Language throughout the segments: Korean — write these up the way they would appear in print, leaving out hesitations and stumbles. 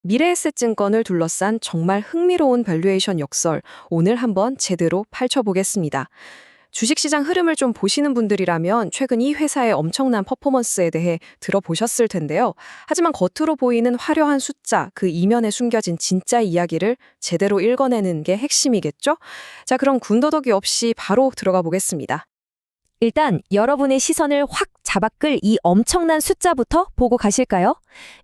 미래에셋증권을 둘러싼 정말 흥미로운 밸류에이션 역설, 오늘 한번 제대로 펼쳐보겠습니다. 주식시장 흐름을 좀 보시는 분들이라면 최근 이 회사의 엄청난 퍼포먼스에 대해 들어보셨을 텐데요. 하지만 겉으로 보이는 화려한 숫자, 그 이면에 숨겨진 진짜 이야기를 제대로 읽어내는 게 핵심이겠죠? 자, 그럼 군더더기 없이 바로 들어가 보겠습니다. 일단 여러분의 시선을 확 잡아끌 이 엄청난 숫자부터 보고 가실까요?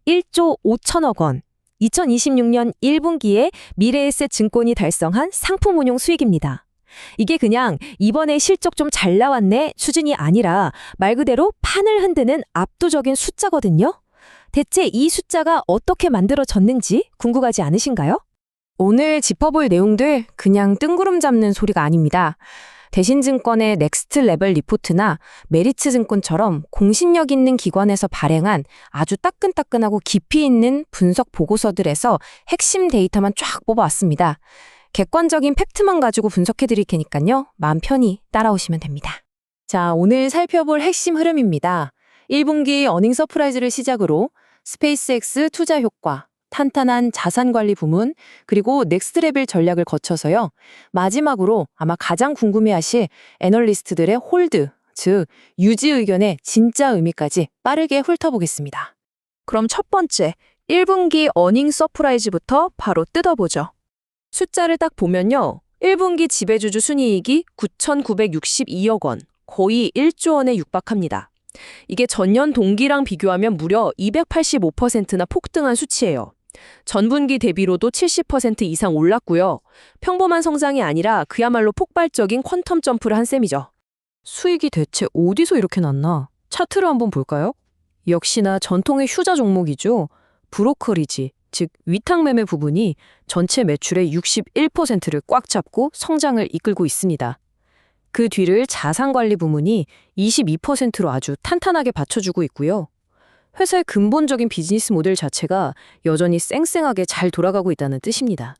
1조 5천억 원. 2026년 1분기에 미래에셋 증권이 달성한 상품운용 수익입니다. 이게 그냥 이번에 실적 좀 잘 나왔네 수준이 아니라 말 그대로 판을 흔드는 압도적인 숫자거든요. 대체 이 숫자가 어떻게 만들어졌는지 궁금하지 않으신가요? 오늘 짚어볼 내용들 그냥 뜬구름 잡는 소리가 아닙니다. 대신증권의 넥스트 레벨 리포트나 메리츠증권처럼 공신력 있는 기관에서 발행한 아주 따끈따끈하고 깊이 있는 분석 보고서들에서 핵심 데이터만 쫙 뽑아왔습니다. 객관적인 팩트만 가지고 분석해드릴 테니까요. 마음 편히 따라오시면 됩니다. 자, 오늘 살펴볼 핵심 흐름입니다. 1분기 어닝 서프라이즈를 시작으로 스페이스X 투자 효과, 탄탄한 자산관리 부문, 그리고 넥스트 레벨 전략을 거쳐서요. 마지막으로 아마 가장 궁금해하실 애널리스트들의 홀드, 즉 유지 의견의 진짜 의미까지 빠르게 훑어보겠습니다. 그럼 첫 번째, 1분기 어닝 서프라이즈부터 바로 뜯어보죠. 숫자를 딱 보면요. 1분기 지배주주 순이익이 9,962억 원, 거의 1조 원에 육박합니다. 이게 전년 동기랑 비교하면 무려 285%나 폭등한 수치예요. 전분기 대비로도 70% 이상 올랐고요. 평범한 성장이 아니라 그야말로 폭발적인 퀀텀 점프를 한 셈이죠. 수익이 대체 어디서 이렇게 났나? 차트를 한번 볼까요? 역시나 전통의 휴자 종목이죠. 브로커리지, 즉 위탁 매매 부분이 전체 매출의 61%를 꽉 잡고 성장을 이끌고 있습니다. 그 뒤를 자산관리 부문이 22%로 아주 탄탄하게 받쳐주고 있고요. 회사의 근본적인 비즈니스 모델 자체가 여전히 쌩쌩하게 잘 돌아가고 있다는 뜻입니다.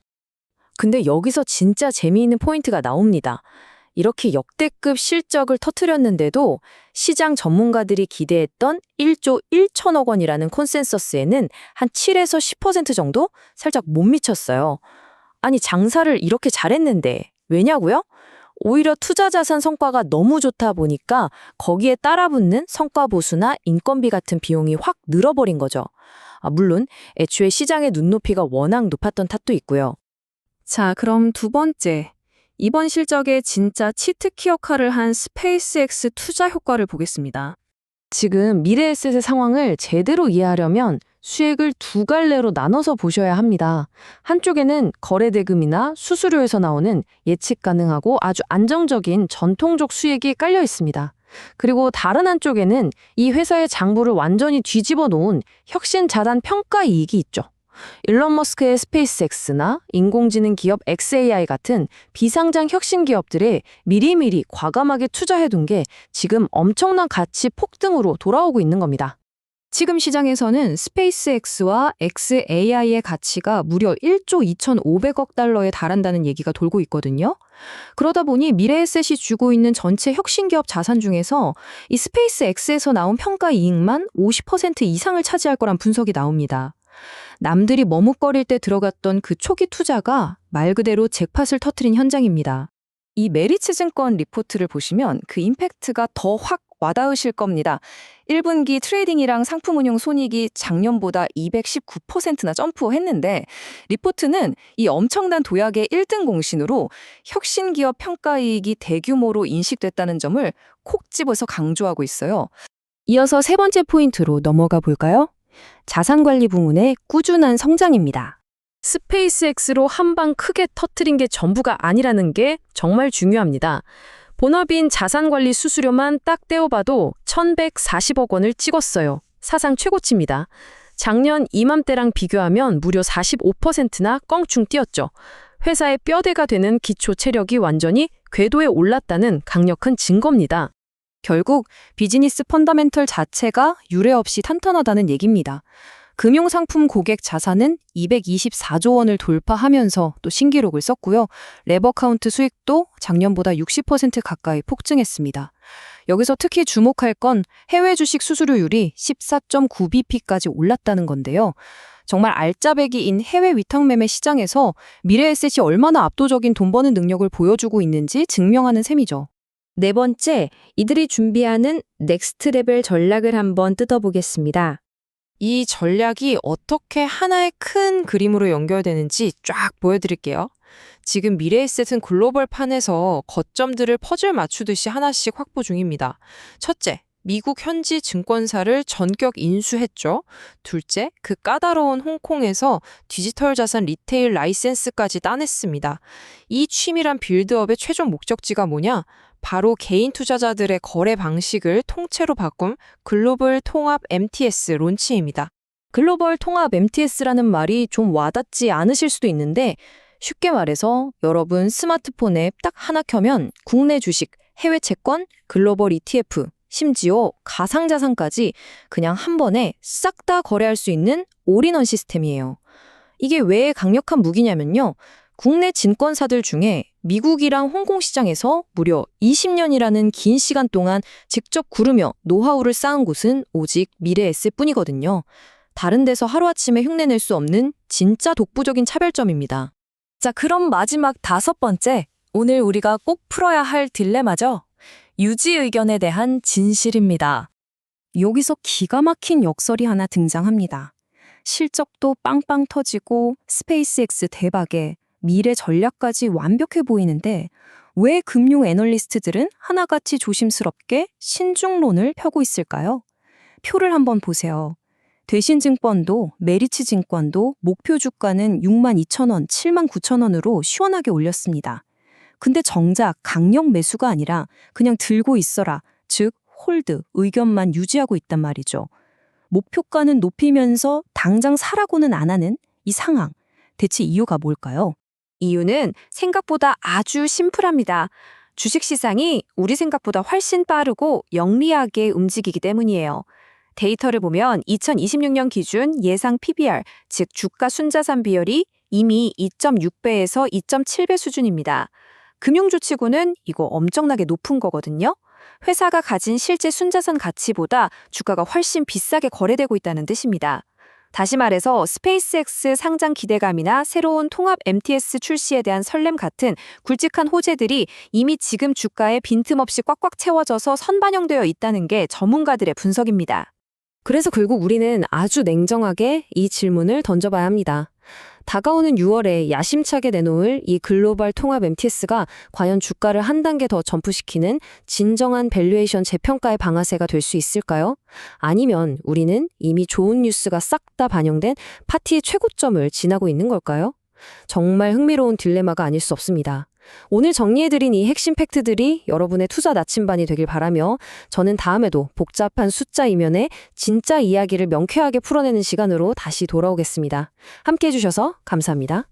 근데 여기서 진짜 재미있는 포인트가 나옵니다. 이렇게 역대급 실적을 터뜨렸는데도 시장 전문가들이 기대했던 1조 1천억 원이라는 콘센서스에는 한 7에서 10% 정도 살짝 못 미쳤어요. 아니, 장사를 이렇게 잘했는데 왜냐고요? 오히려 투자 자산 성과가 너무 좋다 보니까 거기에 따라붙는 성과 보수나 인건비 같은 비용이 확 늘어버린 거죠. 물론 애초에 시장의 눈높이가 워낙 높았던 탓도 있고요. 자, 그럼 두 번째. 이번 실적에 진짜 치트키 역할을 한 스페이스X 투자 효과를 보겠습니다. 지금 미래에셋의 상황을 제대로 이해하려면 수익을 두 갈래로 나눠서 보셔야 합니다. 한쪽에는 거래대금이나 수수료에서 나오는 예측 가능하고 아주 안정적인 전통적 수익이 깔려 있습니다. 그리고 다른 한쪽에는 이 회사의 장부를 완전히 뒤집어 놓은 혁신 자산 평가 이익이 있죠. 일론 머스크의 스페이스X나 인공지능 기업 XAI 같은 비상장 혁신 기업들에 미리미리 과감하게 투자해둔 게 지금 엄청난 가치 폭등으로 돌아오고 있는 겁니다. 지금 시장에서는 스페이스X와 XAI의 가치가 무려 1조 2,500억 달러에 달한다는 얘기가 돌고 있거든요. 그러다 보니 미래에셋이 주고 있는 전체 혁신기업 자산 중에서 이 스페이스X에서 나온 평가 이익만 50% 이상을 차지할 거란 분석이 나옵니다. 남들이 머뭇거릴 때 들어갔던 그 초기 투자가 말 그대로 잭팟을 터뜨린 현장입니다. 이 메리츠증권 리포트를 보시면 그 임팩트가 더 확 와닿으실 겁니다. 1분기 트레이딩이랑 상품운용 손익이 작년보다 219%나 점프했는데 리포트는 이 엄청난 도약의 1등 공신으로 혁신기업 평가이익이 대규모로 인식됐다는 점을 콕 집어서 강조하고 있어요. 이어서 세 번째 포인트로 넘어가 볼까요? 자산관리 부문의 꾸준한 성장입니다. 스페이스X로 한 방 크게 터트린 게 전부가 아니라는 게 정말 중요합니다. 본업인 자산관리 수수료만 딱 떼어봐도 1,140억 원을 찍었어요. 사상 최고치입니다. 작년 이맘때랑 비교하면 무려 45%나 껑충 뛰었죠. 회사의 뼈대가 되는 기초 체력이 완전히 궤도에 올랐다는 강력한 증거입니다. 결국 비즈니스 펀더멘털 자체가 유례 없이 탄탄하다는 얘기입니다. 금융상품 고객 자산은 224조 원을 돌파하면서 또 신기록을 썼고요. 레버 카운트 수익도 작년보다 60% 가까이 폭증했습니다. 여기서 특히 주목할 건 해외 주식 수수료율이 14.9bp까지 올랐다는 건데요. 정말 알짜배기인 해외 위탁매매 시장에서 미래에셋이 얼마나 압도적인 돈 버는 능력을 보여주고 있는지 증명하는 셈이죠. 네 번째, 이들이 준비하는 넥스트 레벨 전략을 한번 뜯어보겠습니다. 이 전략이 어떻게 하나의 큰 그림으로 연결되는지 쫙 보여드릴게요. 지금 미래에셋은 글로벌 판에서 거점들을 퍼즐 맞추듯이 하나씩 확보 중입니다. 첫째, 미국 현지 증권사를 전격 인수했죠. 둘째, 그 까다로운 홍콩에서 디지털 자산 리테일 라이센스까지 따냈습니다. 이 치밀한 빌드업의 최종 목적지가 뭐냐? 바로 개인 투자자들의 거래 방식을 통째로 바꿈 글로벌 통합 MTS 론치입니다. 글로벌 통합 MTS라는 말이 좀 와닿지 않으실 수도 있는데 쉽게 말해서 여러분 스마트폰에 딱 하나 켜면 국내 주식, 해외 채권, 글로벌 ETF, 심지어 가상자산까지 그냥 한 번에 싹 다 거래할 수 있는 올인원 시스템이에요. 이게 왜 강력한 무기냐면요. 국내 증권사들 중에 미국이랑 홍콩 시장에서 무려 20년이라는 긴 시간 동안 직접 구르며 노하우를 쌓은 곳은 오직 미래에셋뿐이거든요. 다른 데서 하루아침에 흉내낼 수 없는 진짜 독보적인 차별점입니다. 자, 그럼 마지막 5번째, 오늘 우리가 꼭 풀어야 할 딜레마죠. 유지 의견에 대한 진실입니다. 여기서 기가 막힌 역설이 하나 등장합니다. 실적도 빵빵 터지고 스페이스X 대박에 미래 전략까지 완벽해 보이는데 왜 금융 애널리스트들은 하나같이 조심스럽게 신중론을 펴고 있을까요? 표를 한번 보세요. 대신증권도 메리츠증권도 목표 주가는 62,000원, 79,000원으로 시원하게 올렸습니다. 근데 정작 강력 매수가 아니라 그냥 들고 있어라, 즉 홀드, 의견만 유지하고 있단 말이죠. 목표가는 높이면서 당장 사라고는 안 하는 이 상황, 대체 이유가 뭘까요? 이유는 생각보다 아주 심플합니다. 주식시장이 우리 생각보다 훨씬 빠르고 영리하게 움직이기 때문이에요. 데이터를 보면 2026년 기준 예상 PBR, 즉 주가 순자산 비율이 이미 2.6배에서 2.7배 수준입니다. 금융주치고는 이거 엄청나게 높은 거거든요. 회사가 가진 실제 순자산 가치보다 주가가 훨씬 비싸게 거래되고 있다는 뜻입니다. 다시 말해서 스페이스X 상장 기대감이나 새로운 통합 MTS 출시에 대한 설렘 같은 굵직한 호재들이 이미 지금 주가에 빈틈없이 꽉꽉 채워져서 선반영되어 있다는 게 전문가들의 분석입니다. 그래서 결국 우리는 아주 냉정하게 이 질문을 던져봐야 합니다. 다가오는 6월에 야심차게 내놓을 이 글로벌 통합 MTS가 과연 주가를 한 단계 더 점프시키는 진정한 밸류에이션 재평가의 방아쇠가 될 수 있을까요? 아니면 우리는 이미 좋은 뉴스가 싹 다 반영된 파티의 최고점을 지나고 있는 걸까요? 정말 흥미로운 딜레마가 아닐 수 없습니다. 오늘 정리해드린 이 핵심 팩트들이 여러분의 투자 나침반이 되길 바라며 저는 다음에도 복잡한 숫자 이면에 진짜 이야기를 명쾌하게 풀어내는 시간으로 다시 돌아오겠습니다. 함께해 주셔서 감사합니다.